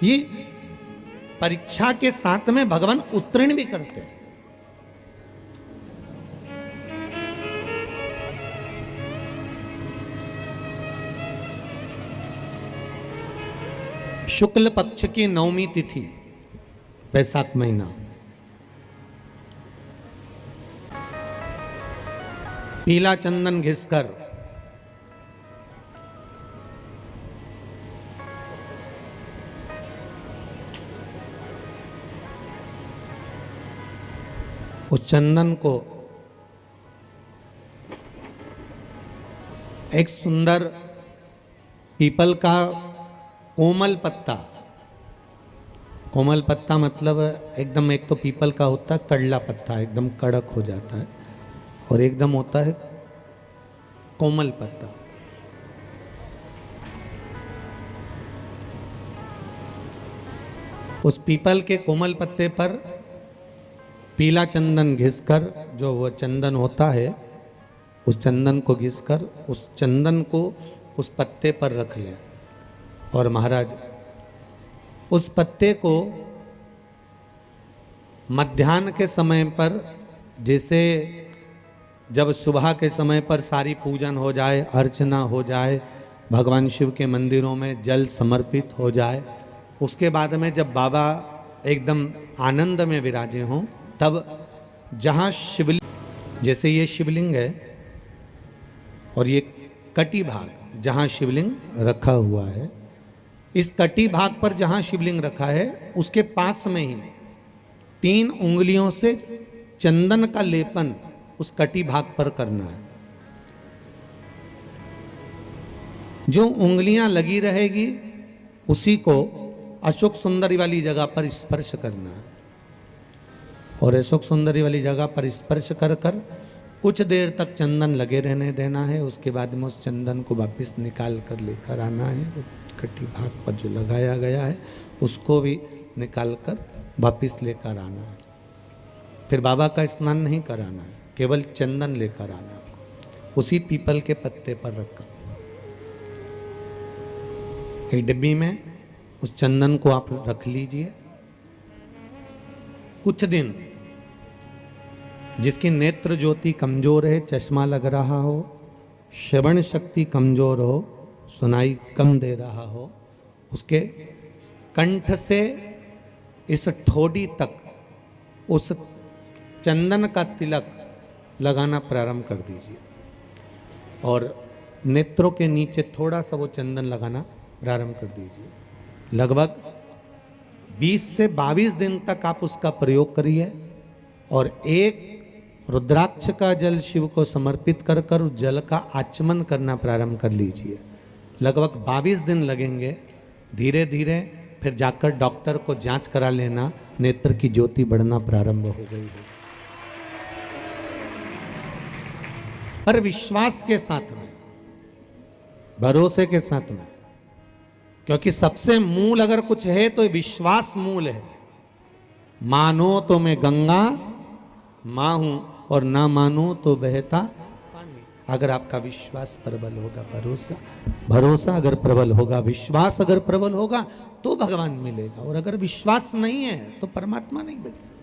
ये परीक्षा के साथ में भगवान उत्तीर्ण भी करते हैं। शुक्ल पक्ष की नवमी तिथि, बैसाख महीना, पीला चंदन घिसकर उस चंदन को एक सुंदर पीपल का कोमल पत्ता, कोमल पत्ता मतलब एकदम, एक तो पीपल का होता है कड़ला पत्ता, एकदम कड़क हो जाता है, और एकदम होता है कोमल पत्ता। उस पीपल के कोमल पत्ते पर पीला चंदन घिसकर, जो वो चंदन होता है, उस चंदन को घिसकर उस चंदन को उस पत्ते पर रख लें। और महाराज उस पत्ते को मध्याह्न के समय पर, जैसे जब सुबह के समय पर सारी पूजन हो जाए, अर्चना हो जाए, भगवान शिव के मंदिरों में जल समर्पित हो जाए, उसके बाद में जब बाबा एकदम आनंद में विराजे हों, तब जहाँ शिवलिंग, जैसे ये शिवलिंग है और ये कटी भाग जहाँ शिवलिंग रखा हुआ है, इस कटी भाग पर जहाँ शिवलिंग रखा है उसके पास में ही 3 उंगलियों से चंदन का लेपन उस कटी भाग पर करना है। जो उंगलियां लगी रहेगी उसी को अशोक सुंदरी वाली जगह पर स्पर्श करना है, और अशोक सुंदरी वाली जगह पर स्पर्श कर कर कुछ देर तक चंदन लगे रहने देना है। उसके बाद में उस चंदन को वापस निकाल कर लेकर आना है। कटी भाग पर जो लगाया गया है उसको भी निकाल कर वापस लेकर आना है। फिर बाबा का स्नान नहीं कराना है, केवल चंदन लेकर आना है, उसी पीपल के पत्ते पर रखकर। एक डिब्बी में उस चंदन को आप रख लीजिए। कुछ दिन, जिसकी नेत्र ज्योति कमजोर है, चश्मा लग रहा हो, श्रवण शक्ति कमजोर हो, सुनाई कम दे रहा हो, उसके कंठ से इस ठोड़ी तक उस चंदन का तिलक लगाना प्रारंभ कर दीजिए, और नेत्रों के नीचे थोड़ा सा वो चंदन लगाना प्रारंभ कर दीजिए। लगभग 20 से 22 दिन तक आप उसका प्रयोग करिए, और एक रुद्राक्ष का जल शिव को समर्पित कर कर उस जल का आचमन करना प्रारंभ कर लीजिए। लगभग 22 दिन लगेंगे। धीरे धीरे फिर जाकर डॉक्टर को जांच करा लेना, नेत्र की ज्योति बढ़ना प्रारंभ हो गई है। पर विश्वास के साथ में, भरोसे के साथ में, क्योंकि सबसे मूल अगर कुछ है तो विश्वास मूल है। मानो तो मैं गंगा मां हूं, और ना मानो तो बहता पानी। अगर आपका विश्वास प्रबल होगा, भरोसा अगर प्रबल होगा, विश्वास अगर प्रबल होगा तो भगवान मिलेगा, और अगर विश्वास नहीं है तो परमात्मा नहीं मिल सकता।